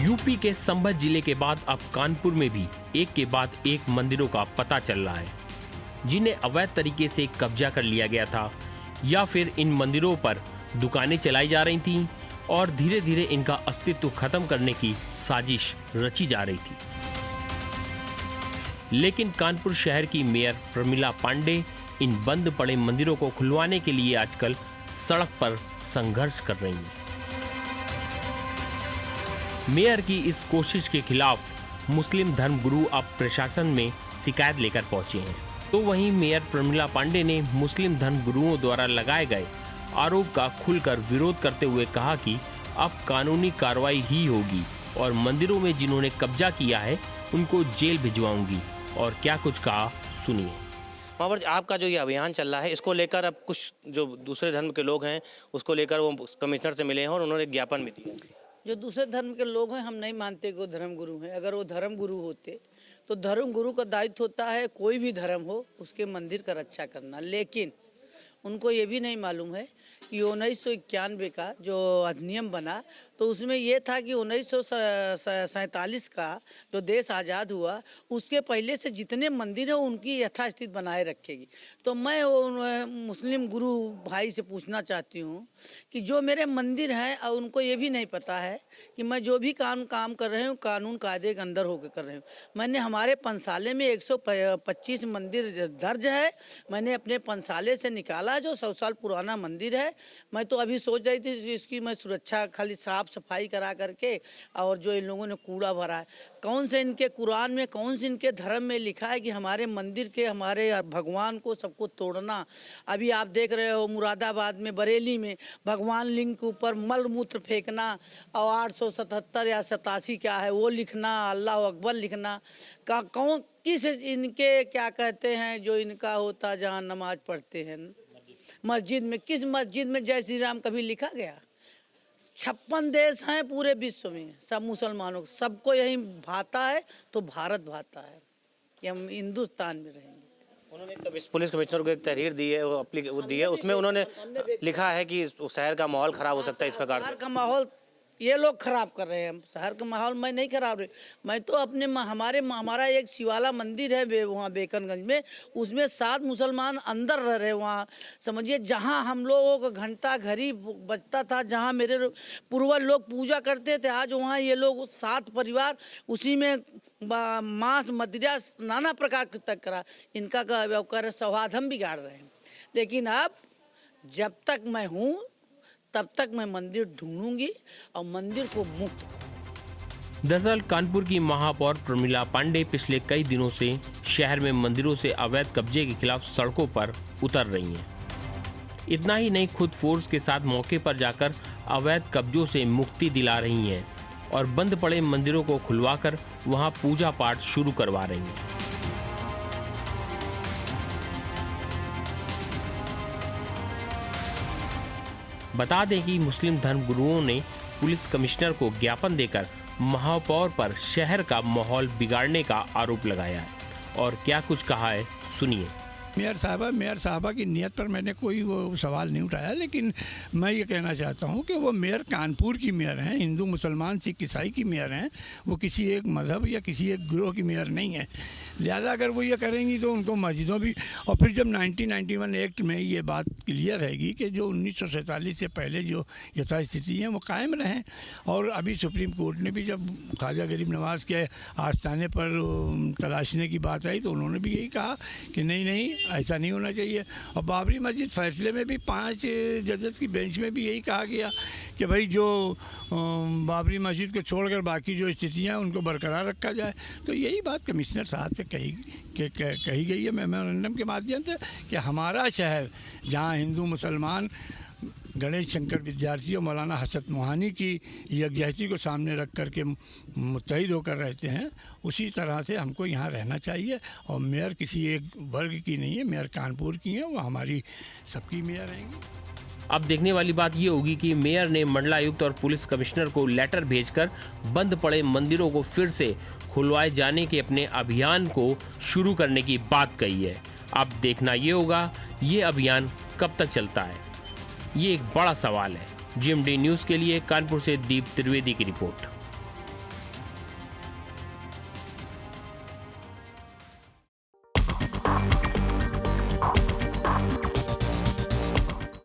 UP के संभल जिले के बाद अब कानपुर में भी एक के बाद एक मंदिरों का पता चल रहा है, जिन्हें अवैध तरीके से कब्जा कर लिया गया था या फिर इन मंदिरों पर दुकानें चलाई जा रही थीं और धीरे धीरे इनका अस्तित्व खत्म करने की साजिश रची जा रही थी। लेकिन कानपुर शहर की मेयर प्रमिला पांडे इन बंद पड़े मंदिरों को खुलवाने के लिए आजकल सड़क पर संघर्ष कर रही हैं। मेयर की इस कोशिश के खिलाफ मुस्लिम धर्मगुरु अब प्रशासन में शिकायत लेकर पहुंचे हैं। तो वहीं मेयर प्रमिला पांडे ने मुस्लिम धर्मगुरुओं द्वारा लगाए गए आरोप का खुलकर विरोध करते हुए कहा कि अब कानूनी कार्रवाई ही होगी और मंदिरों में जिन्होंने कब्जा किया है उनको जेल भिजवाऊंगी। और क्या कुछ कहा, सुनिए। वहाँ पर आपका जो ये अभियान चल रहा है, इसको लेकर अब कुछ जो दूसरे धर्म के लोग हैं उसको लेकर वो कमिश्नर से मिले हैं और उन्होंने ज्ञापन भी दिया। जो दूसरे धर्म के लोग हैं, हम नहीं मानते कि वो धर्म गुरु हैं। अगर वो धर्म गुरु होते तो धर्म गुरु का दायित्व होता है कोई भी धर्म हो उसके मंदिर का रक्षा करना। लेकिन उनको ये भी नहीं मालूम है कि 1991 का जो अधिनियम बना तो उसमें ये था कि 1947 का जो देश आज़ाद हुआ उसके पहले से जितने मंदिर हैं उनकी यथास्थिति बनाए रखेगी। तो मैं मुस्लिम गुरु भाई से पूछना चाहती हूँ कि जो मेरे मंदिर हैं और उनको ये भी नहीं पता है कि मैं जो भी काम कर रही हूँ कानून कायदे के अंदर होकर कर रही हूँ। मैंने हमारे पंसाले में 125 मंदिर दर्ज है। मैंने अपने पंसाले से निकाला जो 100 साल पुराना मंदिर है। मैं तो अभी सोच रही थी कि इसकी मैं सुरक्षा खाली साफ सफाई करा करके, और जो इन लोगों ने कूड़ा भरा है, कौन से इनके कुरान में कौन से इनके धर्म में लिखा है कि हमारे मंदिर के हमारे भगवान को सबको तोड़ना। अभी आप देख रहे हो मुरादाबाद में बरेली में भगवान लिंग के ऊपर मल मूत्र फेंकना और 877 या 87 क्या है वो लिखना, अल्लाह अकबर लिखना का कौन किस इनके क्या कहते हैं जो इनका होता जहाँ नमाज पढ़ते हैं मस्जिद में, किस मस्जिद में जय श्री राम कभी लिखा गया? 56 देश हैं पूरे विश्व में, सब मुसलमानों को सबको यही भाता है तो भारत भाता है कि हम हिंदुस्तान में रहेंगे। उन्होंने पुलिस कमिश्नर को एक तहरीर दी है, वो दी है, उसमें उन्होंने लिखा है कि शहर का माहौल खराब हो सकता है। इस प्रकार शहर का माहौल ये लोग खराब कर रहे हैं। शहर का माहौल मैं नहीं खराब रही, मैं तो अपने हमारा एक शिवाला मंदिर है वहाँ बेकनगंज में, उसमें 7 मुसलमान अंदर रह रहे। वहाँ समझिए जहाँ हम लोगों का घंटा घड़ी बजता था, जहाँ मेरे पूर्वज लोग पूजा करते थे, आज वहाँ ये लोग 7 परिवार उसी में मांस मदिरा नाना प्रकार के तक करा इनका कर सौहार्द हम बिगाड़ रहे हैं। लेकिन अब जब तक मैं हूँ तब तक मैं मंदिर ढूंढूंगी और मंदिर को मुक्त। दरअसल कानपुर की महापौर प्रमिला पांडे पिछले कई दिनों से शहर में मंदिरों से अवैध कब्जे के खिलाफ सड़कों पर उतर रही हैं। इतना ही नहीं, खुद फोर्स के साथ मौके पर जाकर अवैध कब्जों से मुक्ति दिला रही हैं और बंद पड़े मंदिरों को खुलवाकर वहां पूजा पाठ शुरू करवा रही हैं। बता दें कि मुस्लिम धर्मगुरुओं ने पुलिस कमिश्नर को ज्ञापन देकर महापौर पर शहर का माहौल बिगाड़ने का आरोप लगाया है। और क्या कुछ कहा है, सुनिए। मेयर साहबा की नियत पर मैंने कोई वो सवाल नहीं उठाया, लेकिन मैं ये कहना चाहता हूँ कि वो मेयर कानपुर की मेयर हैं, हिंदू मुसलमान सिख ईसाई की मेयर हैं। वो किसी एक मज़हब या किसी एक गिरोह की मेयर नहीं है। ज़्यादा अगर वो ये करेंगी तो उनको मस्जिदों भी, और फिर जब 1991 एक्ट में ये बात क्लियर रहेगी कि जो 1947 से पहले जो यथास्थिति हैं वो कायम रहें। और अभी सुप्रीम कोर्ट ने भी जब ख्वाजा गरीब नवाज़ के आस्थाने पर तलाशने की बात आई तो उन्होंने भी यही कहा कि नहीं ऐसा नहीं होना चाहिए। और बाबरी मस्जिद फैसले में भी 5 जजेस की बेंच में भी यही कहा गया कि भाई जो बाबरी मस्जिद को छोड़कर बाकी जो स्थितियाँ हैं उनको बरकरार रखा जाए। तो यही बात कमिश्नर साहब से कही गई है मेमोरेंडम के माध्यम से कि हमारा शहर जहाँ हिंदू मुसलमान गणेश शंकर विद्यार्थी और मौलाना हसरत मोहानी की यज्ञहती को सामने रख कर के मुत्तहिद होकर रहते हैं, उसी तरह से हमको यहाँ रहना चाहिए। और मेयर किसी एक वर्ग की नहीं है, मेयर कानपुर की है, वो हमारी सबकी मेयर रहेंगी। अब देखने वाली बात ये होगी कि मेयर ने मंडलायुक्त और पुलिस कमिश्नर को लेटर भेजकर बंद पड़े मंदिरों को फिर से खुलवाए जाने के अपने अभियान को शुरू करने की बात कही है। अब देखना ये होगा ये अभियान कब तक चलता है, ये एक बड़ा सवाल है। GMD न्यूज़ के लिए कानपुर से दीप त्रिवेदी की रिपोर्ट।